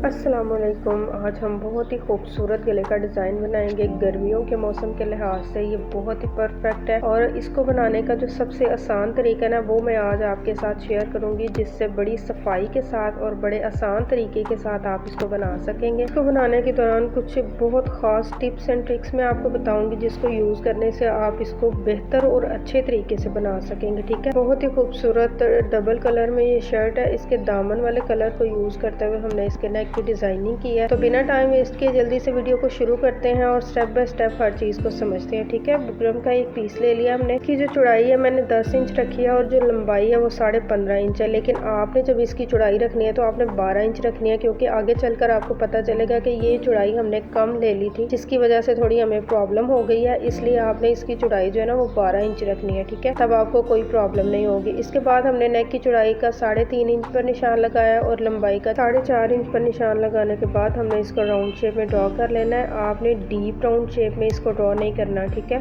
अस्सलामुअलैकुम। आज हम बहुत ही खूबसूरत गले का डिज़ाइन बनाएंगे। गर्मियों के मौसम के लिहाज से ये बहुत ही परफेक्ट है और इसको बनाने का जो सबसे आसान तरीका है ना, वो मैं आज आपके साथ शेयर करूंगी, जिससे बड़ी सफाई के साथ और बड़े आसान तरीके के साथ आप इसको बना सकेंगे। इसको बनाने के दौरान कुछ बहुत ख़ास टिप्स एंड ट्रिक्स मैं आपको बताऊँगी, जिसको यूज़ करने से आप इसको बेहतर और अच्छे तरीके से बना सकेंगे। ठीक है, बहुत ही खूबसूरत डबल कलर में ये शर्ट है। इसके दामन वाले कलर को यूज़ करते हुए हमने इसके नेक की डिज़ाइनिंग की है। तो बिना टाइम वेस्ट किए जल्दी से वीडियो को शुरू करते हैं और स्टेप बाय स्टेप हर चीज़ को समझते हैं। ठीक है, बुकरम का एक पीस ले लिया हमने। इसकी जो चौड़ाई है मैंने 10 इंच रखी है और जो लंबाई है वो 15.5 इंच है। लेकिन आपने जब इसकी चौड़ाई रखनी है तो आपने 12 इंच रखनी है, क्योंकि आगे चलकर आपको पता चलेगा कि ये चौड़ाई हमने कम ले ली थी, जिसकी वजह से थोड़ी हमें प्रॉब्लम हो गई है। इसलिए आपने इसकी चौड़ाई जो है ना वो 12 इंच रखनी है। ठीक है, तब आपको कोई प्रॉब्लम नहीं होगी। इसके बाद हमने नेक की चौड़ाई का 3.5 इंच पर निशान लगाया और लंबाई का 4.5 इंच पर निशान लगाने के बाद हमने इसको राउंड शेप में ड्रॉ कर लेना है। आपने डीप राउंड शेप में इसको ड्रॉ नहीं करना। ठीक है,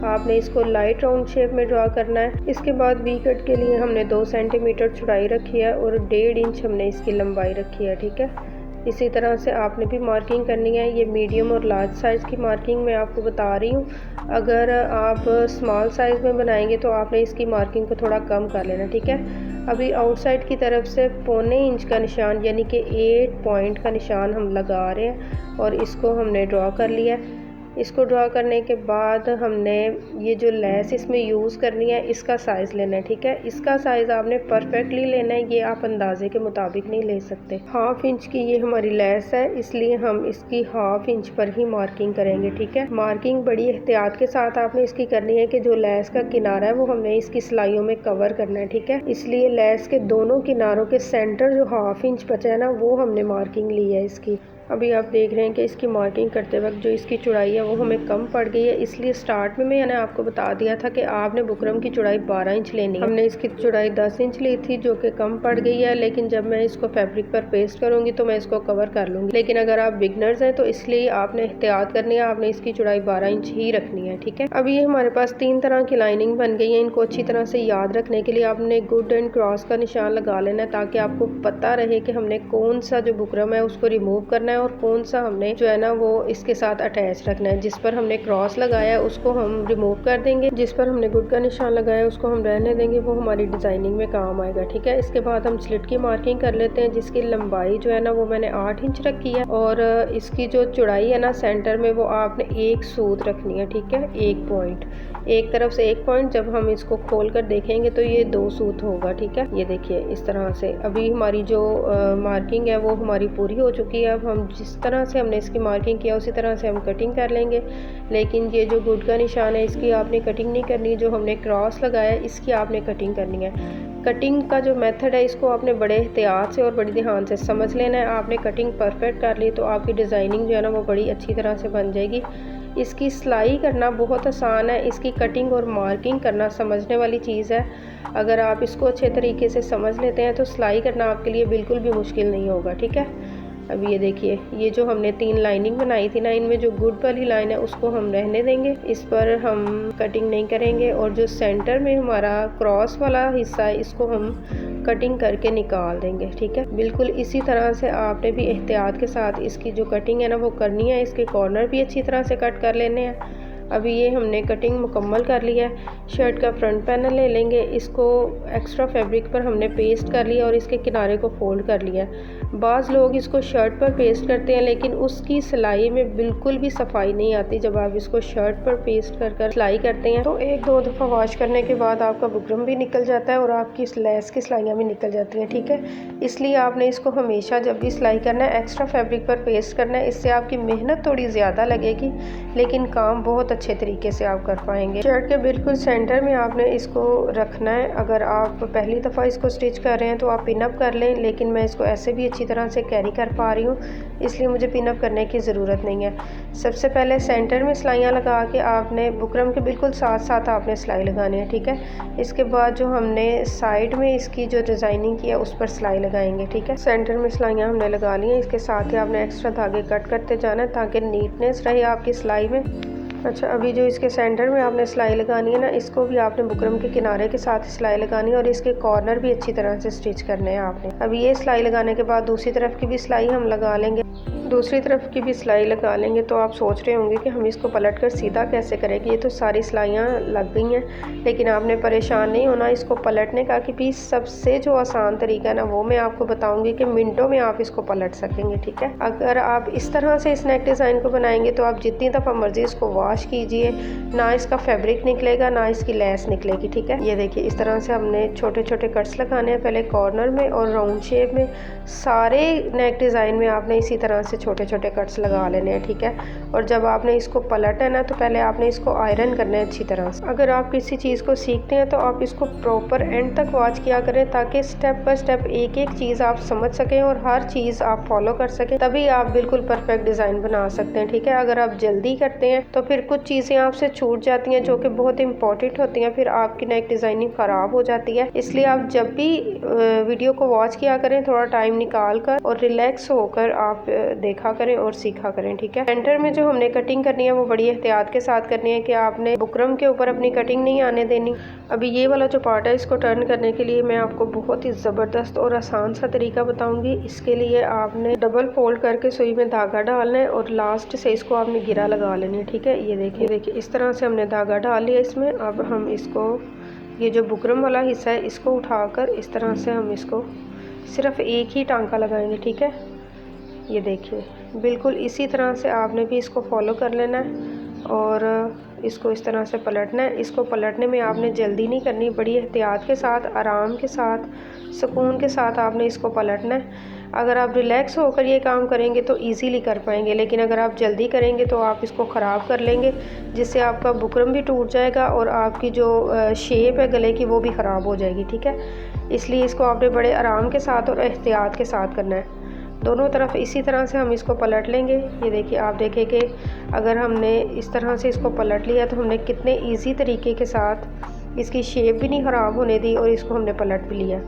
आपने इसको लाइट राउंड शेप में ड्रॉ करना है। इसके बाद वी कट के लिए हमने 2 सेंटीमीटर चौड़ाई रखी है और 1.5 इंच हमने इसकी लंबाई रखी है। ठीक है, इसी तरह से आपने भी मार्किंग करनी है। ये मीडियम और लार्ज साइज़ की मार्किंग मैं आपको बता रही हूँ। अगर आप स्मॉल साइज़ में बनाएंगे तो आपने इसकी मार्किंग को थोड़ा कम कर लेना। ठीक है, अभी आउटसाइड की तरफ से 0.25 इंच का निशान यानी कि 8 पॉइंट का निशान हम लगा रहे हैं और इसको हमने ड्रॉ कर लिया है। इसको ड्रॉ करने के बाद हमने ये जो लेस इसमें यूज़ करनी है, इसका साइज़ लेना है। ठीक है, इसका साइज़ आपने परफेक्टली लेना है, ये आप अंदाजे के मुताबिक नहीं ले सकते। 1/2 इंच की ये हमारी लेस है, इसलिए हम इसकी 1/2 इंच पर ही मार्किंग करेंगे। ठीक है, मार्किंग बड़ी एहतियात के साथ आपने इसकी करनी है कि जो लेस का किनारा है वो हमने इसकी सिलाइयों में कवर करना है। ठीक है, इसलिए लेस के दोनों किनारों के सेंटर जो 1/2 इंच बचा है ना, वो हमने मार्किंग ली है इसकी। अभी आप देख रहे हैं कि इसकी मार्किंग करते वक्त जो इसकी चौड़ाई है वो हमें कम पड़ गई है, इसलिए स्टार्ट में मैंने आपको बता दिया था कि आपने बुकरम की चौड़ाई 12 इंच लेनी है। हमने इसकी चौड़ाई 10 इंच ली थी, जो कि कम पड़ गई है, लेकिन जब मैं इसको फैब्रिक पर पेस्ट करूंगी तो मैं इसको कवर कर लूँगी। लेकिन अगर आप बिगनर्स हैं तो इसलिए आपने एहतियात करनी है, आपने इसकी चौड़ाई 12 इंच ही रखनी है। ठीक है, अब ये हमारे पास 3 तरह की लाइनिंग बन गई है। इनको अच्छी तरह से याद रखने के लिए आपने गुड एंड क्रॉस का निशान लगा लेना है, ताकि आपको पता रहे कि हमने कौन सा जो बुकरम है उसको रिमूव करना है और कौन सा हमने जो है ना वो इसके साथ अटैच रखना है। जिस पर हमने क्रॉस लगाया है उसको हम रिमूव कर देंगे, जिस पर हमने गुड का निशान लगाया है उसको हम रहने देंगे, वो हमारी डिजाइनिंग में काम आएगा। ठीक है, इसके बाद हम स्लिट की मार्किंग कर लेते हैं, जिसकी लंबाई जो है ना वो मैंने 8 इंच रखी है और इसकी जो चौड़ाई है ना सेंटर में वो आपने एक सूत रखनी है। ठीक है, एक पॉइंट, एक तरफ से एक पॉइंट। जब हम इसको खोल कर देखेंगे तो ये 2 सूत होगा। ठीक है, ये देखिए इस तरह से। अभी हमारी जो मार्किंग है वो हमारी पूरी हो चुकी है। अब हम जिस तरह से हमने इसकी मार्किंग किया उसी तरह से हम कटिंग कर लेंगे। लेकिन ये जो गुड का निशान है इसकी आपने कटिंग नहीं करनी, जो हमने क्रॉस लगाया है इसकी आपने कटिंग करनी है। कटिंग का जो मेथड है इसको आपने बड़े एहतियात से और बड़ी ध्यान से समझ लेना है। आपने कटिंग परफेक्ट कर ली तो आपकी डिज़ाइनिंग जो है ना वो बड़ी अच्छी तरह से बन जाएगी। इसकी सिलाई करना बहुत आसान है, इसकी कटिंग और मार्किंग करना समझने वाली चीज़ है। अगर आप इसको अच्छे तरीके से समझ लेते हैं तो सिलाई करना आपके लिए बिल्कुल भी मुश्किल नहीं होगा। ठीक है, अब ये देखिए, ये जो हमने 3 लाइनिंग बनाई थी ना, इनमें जो गुड वाली लाइन है उसको हम रहने देंगे, इस पर हम कटिंग नहीं करेंगे। और जो सेंटर में हमारा क्रॉस वाला हिस्सा है इसको हम कटिंग करके निकाल देंगे। ठीक है, बिल्कुल इसी तरह से आपने भी एहतियात के साथ इसकी जो कटिंग है ना वो करनी है। इसके कॉर्नर भी अच्छी तरह से कट कर लेने हैं। अभी ये हमने कटिंग मुकम्मल कर लिया है। शर्ट का फ्रंट पैनल ले लेंगे, इसको एक्स्ट्रा फैब्रिक पर हमने पेस्ट कर लिया और इसके किनारे को फोल्ड कर लिया है। बाज़ लोग इसको शर्ट पर पेस्ट करते हैं, लेकिन उसकी सिलाई में बिल्कुल भी सफाई नहीं आती। जब आप इसको शर्ट पर पेस्ट कर कर सिलाई करते हैं तो 1-2 दफ़ा वॉश करने के बाद आपका बुकरम भी निकल जाता है और आपकी लेस की सिलाइयाँ भी निकल जाती हैं। ठीक है, इसलिए आपने इसको हमेशा जब भी सिलाई करना है एक्स्ट्रा फैब्रिक पर पेस्ट करना है। इससे आपकी मेहनत थोड़ी ज़्यादा लगेगी, लेकिन काम बहुत अच्छे तरीके से आप कर पाएंगे। शर्ट के बिल्कुल सेंटर में आपने इसको रखना है। अगर आप पहली दफ़ा इसको स्टिच कर रहे हैं तो आप पिनअप कर लें, लेकिन मैं इसको ऐसे भी अच्छी तरह से कैरी कर पा रही हूँ, इसलिए मुझे पिनअप करने की ज़रूरत नहीं है। सबसे पहले सेंटर में सिलाइयाँ लगा के आपने बुकरम के बिल्कुल साथ साथ आपने सिलाई लगानी है। ठीक है, इसके बाद जो हमने साइड में इसकी जो डिज़ाइनिंग की है उस पर सिलाई लगाएंगे। ठीक है, सेंटर में सिलाइयाँ हमने लगा ली हैं, इसके साथ ही आपने एक्स्ट्रा धागे कट करते जाना है ताकि नीटनेस रहे आपकी सिलाई में। अच्छा, अभी जो इसके सेंटर में आपने सिलाई लगानी है ना, इसको भी आपने बुकरम के किनारे के साथ सिलाई लगानी है और इसके कॉर्नर भी अच्छी तरह से स्टिच करने हैं आपने। अभी ये सिलाई लगाने के बाद दूसरी तरफ की भी सिलाई हम लगा लेंगे। दूसरी तरफ की भी सिलाई लगा लेंगे तो आप सोच रहे होंगे कि हम इसको पलट कर सीधा कैसे करेंगे। ये तो सारी सिलाइयाँ लग गई हैं, लेकिन आपने परेशान नहीं होना इसको पलटने का, कि भी सबसे जो आसान तरीका है ना वो मैं आपको बताऊंगी कि मिनटों में आप इसको पलट सकेंगे। ठीक है, अगर आप इस तरह से इस नेक डिज़ाइन को बनाएंगे तो आप जितनी दफ़ा मर्जी इसको वॉश कीजिए, ना इसका फैब्रिक निकलेगा ना इसकी लेस निकलेगी। ठीक है, ये देखिए इस तरह से हमने छोटे छोटे कट्स लगाने हैं, पहले कॉर्नर में और राउंड शेप में। सारे नेक डिज़ाइन में आपने इसी तरह से छोटे छोटे कट्स लगा लेने हैं। ठीक है, और जब आपने इसको पलटना है ना तो पहले आपने इसको आयरन करना है अच्छी तरह से। अगर आप किसी चीज़ को सीखते हैं तो आप इसको प्रॉपर एंड तक वॉच किया करें, ताकि स्टेप बाय स्टेप एक एक चीज़ आप समझ सकें और हर चीज़ आप फॉलो कर सकें, तभी आप बिल्कुल परफेक्ट डिज़ाइन बना सकते हैं। ठीक है, अगर आप जल्दी करते हैं तो फिर कुछ चीज़ें आपसे छूट जाती हैं जो कि बहुत इंपॉर्टेंट होती हैं, फिर आपकी नेक डिज़ाइनिंग ख़राब हो जाती है। इसलिए आप जब भी वीडियो को वॉच किया करें थोड़ा टाइम निकाल कर और रिलैक्स होकर आप देखा करें और सीखा करें। ठीक है, सेंटर में जो हमने कटिंग करनी है वो बड़ी एहतियात के साथ करनी है कि आपने बुकरम के ऊपर अपनी कटिंग नहीं आने देनी। अभी ये वाला जो पार्ट है इसको टर्न करने के लिए मैं आपको बहुत ही ज़बरदस्त और आसान सा तरीका बताऊंगी। इसके लिए आपने डबल फोल्ड करके सुई में धागा डालना है और लास्ट से इसको आपने गिरा लगा लेनी है। ठीक है, ये देखिए इस तरह से हमने धागा डाल लिया इसमें। अब हम इसको ये जो बुकरम वाला हिस्सा है इसको उठाकर इस तरह से हम इसको सिर्फ एक ही टांका लगाएंगे। ठीक है, ये देखिए बिल्कुल इसी तरह से आपने भी इसको फॉलो कर लेना है और इसको इस तरह से पलटना है। इसको पलटने में आपने जल्दी नहीं करनी, बड़ी एहतियात के साथ, आराम के साथ, सुकून के साथ आपने इसको पलटना है। अगर आप रिलैक्स होकर ये काम करेंगे तो इजीली कर पाएंगे, लेकिन अगर आप जल्दी करेंगे तो आप इसको ख़राब कर लेंगे, जिससे आपका बुकरम भी टूट जाएगा और आपकी जो शेप है गले की वो भी ख़राब हो जाएगी। ठीक है, इसलिए इसको आपने बड़े आराम के साथ और एहतियात के साथ करना है। दोनों तरफ इसी तरह से हम इसको पलट लेंगे। ये देखिए आप देखें कि अगर हमने इस तरह से इसको पलट लिया तो हमने कितने इजी तरीके के साथ इसकी शेप भी नहीं ख़राब होने दी और इसको हमने पलट भी लिया।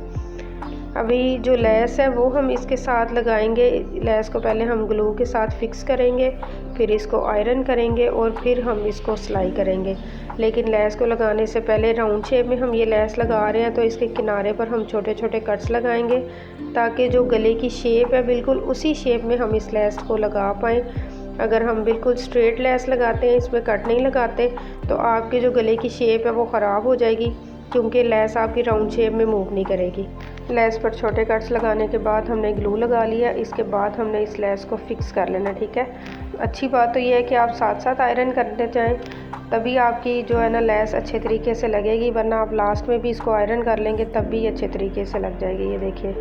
अभी जो लेस है वो हम इसके साथ लगाएंगे। लेस को पहले हम ग्लू के साथ फिक्स करेंगे, फिर इसको आयरन करेंगे और फिर हम इसको सिलाई करेंगे। लेकिन लेस को लगाने से पहले राउंड शेप में हम ये लेस लगा रहे हैं तो इसके किनारे पर हम छोटे छोटे कट्स लगाएंगे, ताकि जो गले की शेप है बिल्कुल उसी शेप में हम इस लेस को लगा पाएँ। अगर हम बिल्कुल स्ट्रेट लेस लगाते हैं, इसमें कट नहीं लगाते, तो आपके जो गले की शेप है वो ख़राब हो जाएगी, क्योंकि लेस आपकी राउंड शेप में मूव नहीं करेगी। लेस पर छोटे कट्स लगाने के बाद हमने ग्लू लगा लिया। इसके बाद हमने इस लेस को फिक्स कर लेना। ठीक है, अच्छी बात तो ये है कि आप साथ साथ आयरन करते जाएं, तभी आपकी जो है ना लेस अच्छे तरीके से लगेगी, वरना आप लास्ट में भी इसको आयरन कर लेंगे तब भी अच्छे तरीके से लग जाएगी। ये देखिए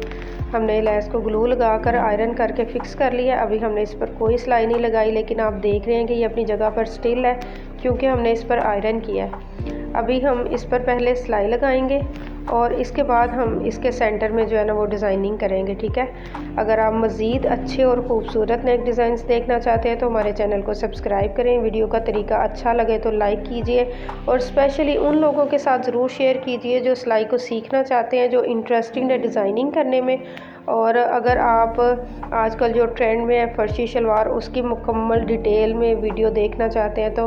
हमने लेस को ग्लू लगाकर आयरन करके फ़िक्स कर लिया। अभी हमने इस पर कोई सिलाई नहीं लगाई, लेकिन आप देख रहे हैं कि ये अपनी जगह पर स्टिल है, क्योंकि हमने इस पर आयरन किया है। अभी हम इस पर पहले सिलाई लगाएंगे और इसके बाद हम इसके सेंटर में जो है ना वो डिज़ाइनिंग करेंगे। ठीक है, अगर आप मज़ीद अच्छे और ख़ूबसूरत नेक डिज़ाइंस देखना चाहते हैं तो हमारे चैनल को सब्सक्राइब करें। वीडियो का तरीका अच्छा लगे तो लाइक कीजिए और स्पेशली उन लोगों के साथ ज़रूर शेयर कीजिए जो सिलाई को सीखना चाहते हैं, जो इंटरेस्टिंग है डिज़ाइनिंग करने में। और अगर आप आजकल जो ट्रेंड में है फर्शी शलवार, उसकी मुकम्मल डिटेल में वीडियो देखना चाहते हैं तो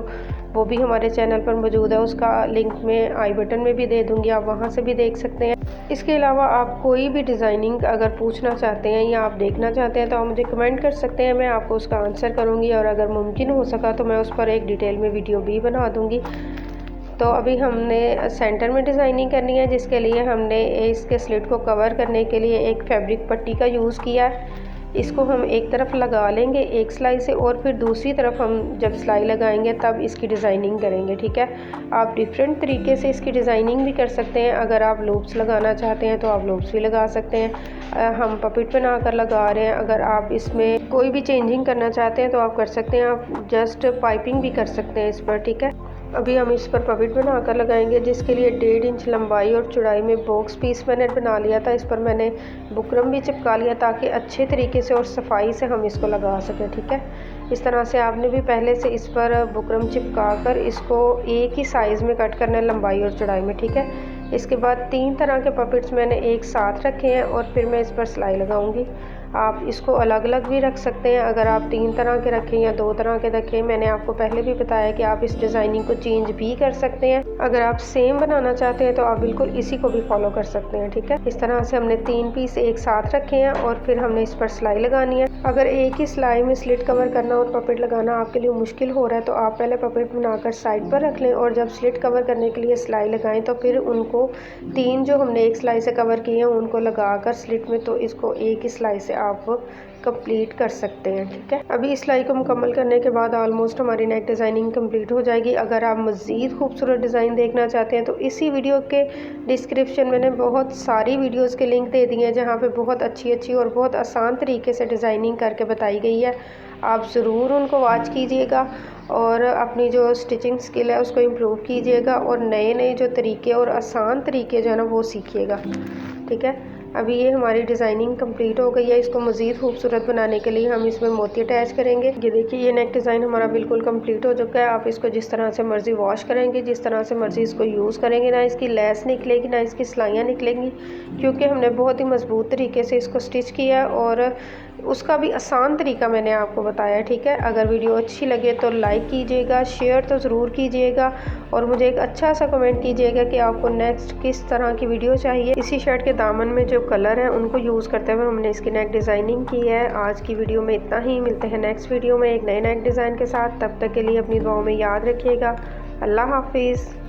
वो भी हमारे चैनल पर मौजूद है। उसका लिंक मैं आई बटन में भी दे दूँगी, आप वहाँ से भी देख सकते हैं। इसके अलावा आप कोई भी डिज़ाइनिंग अगर पूछना चाहते हैं या आप देखना चाहते हैं तो आप मुझे कमेंट कर सकते हैं, मैं आपको उसका आंसर करूँगी और अगर मुमकिन हो सका तो मैं उस पर एक डिटेल में वीडियो भी बना दूँगी। तो अभी हमने सेंटर में डिज़ाइनिंग करनी है, जिसके लिए हमने इसके स्लिट को कवर करने के लिए एक फैब्रिक पट्टी का यूज़ किया है। इसको हम एक तरफ लगा लेंगे एक सिलाई से और फिर दूसरी तरफ हम जब सिलाई लगाएंगे तब इसकी डिज़ाइनिंग करेंगे। ठीक है, आप डिफरेंट तरीके से इसकी डिज़ाइनिंग भी कर सकते हैं। अगर आप लूप्स लगाना चाहते हैं तो आप लूप्स भी लगा सकते हैं। हम पपिट बना कर लगा रहे हैं। अगर आप इसमें कोई भी चेंजिंग करना चाहते हैं तो आप कर सकते हैं, आप जस्ट पाइपिंग भी कर सकते हैं इस पर। ठीक है, अभी हम इस पर पपिट बनाकर लगाएंगे, जिसके लिए 1.5 इंच लंबाई और चौड़ाई में बॉक्स पीस मैंने बना लिया था। इस पर मैंने बुकरम भी चिपका लिया ताकि अच्छे तरीके से और सफाई से हम इसको लगा सकें। ठीक है, इस तरह से आपने भी पहले से इस पर बुकरम चिपका कर इसको एक ही साइज़ में कट करना है, लंबाई और चौड़ाई में। ठीक है, इसके बाद 3 तरह के पपिट्स मैंने एक साथ रखे हैं और फिर मैं इस पर सिलाई लगाऊंगी। आप इसको अलग अलग भी रख सकते हैं। अगर आप 3 तरह के रखें या 2 तरह के रखें, मैंने आपको पहले भी बताया कि आप इस डिज़ाइनिंग को चेंज भी कर सकते हैं। अगर आप सेम बनाना चाहते हैं तो आप बिल्कुल इसी को भी फॉलो कर सकते हैं। ठीक है, इस तरह से हमने 3 पीस एक साथ रखे हैं और फिर हमने इस पर सिलाई लगानी है। अगर एक ही सिलाई में स्लिट कवर करना और पपेट लगाना आपके लिए मुश्किल हो रहा है तो आप पहले पपेट बनाकर साइड पर रख लें और जब स्लिट कवर करने के लिए सिलाई लगाएं तो फिर उनको 3 जो हमने एक सिलाई से कवर किए हैं उनको लगाकर स्लिट में, तो इसको एक ही सिलाई से आप कंप्लीट कर सकते हैं। ठीक है, अभी इस सिलाई को मुकम्मल करने के बाद ऑलमोस्ट हमारी नेक डिज़ाइनिंग कंप्लीट हो जाएगी। अगर आप मज़ीद खूबसूरत डिज़ाइन देखना चाहते हैं तो इसी वीडियो के डिस्क्रिप्शन मैंने बहुत सारी वीडियोस के लिंक दे दिए हैं जहां पे बहुत अच्छी और बहुत आसान तरीके से डिज़ाइनिंग करके बताई गई है। आप ज़रूर उनको वॉच कीजिएगा और अपनी जो स्टिचिंग स्किल है उसको इम्प्रूव कीजिएगा और नए जो तरीके और आसान तरीके जो है ना वो सीखिएगा। ठीक है, अभी ये हमारी डिज़ाइनिंग कंप्लीट हो गई है। इसको मज़ीद खूबसूरत बनाने के लिए हम इसमें मोती अटैच करेंगे। ये देखिए, ये नेक डिज़ाइन हमारा बिल्कुल कंप्लीट हो चुका है। आप इसको जिस तरह से मर्ज़ी वॉश करेंगे, जिस तरह से मर्ज़ी इसको यूज़ करेंगे, ना इसकी लेस निकलेगी ना इसकी सिलाइयाँ निकलेंगी, क्योंकि हमने बहुत ही मज़बूत तरीके से इसको स्टिच किया है और उसका भी आसान तरीका मैंने आपको बताया। ठीक है, अगर वीडियो अच्छी लगे तो लाइक कीजिएगा, शेयर तो ज़रूर कीजिएगा और मुझे एक अच्छा सा कमेंट कीजिएगा कि आपको नेक्स्ट किस तरह की वीडियो चाहिए। इसी शर्ट के दामन में जो कलर है उनको यूज़ करते हुए हमने इसकी नेक डिज़ाइनिंग की है। आज की वीडियो में इतना ही, मिलते हैं नेक्स्ट वीडियो में एक नए नेक डिज़ाइन के साथ। तब तक के लिए अपनी दुआओं में याद रखिएगा। अल्लाह हाफिज़।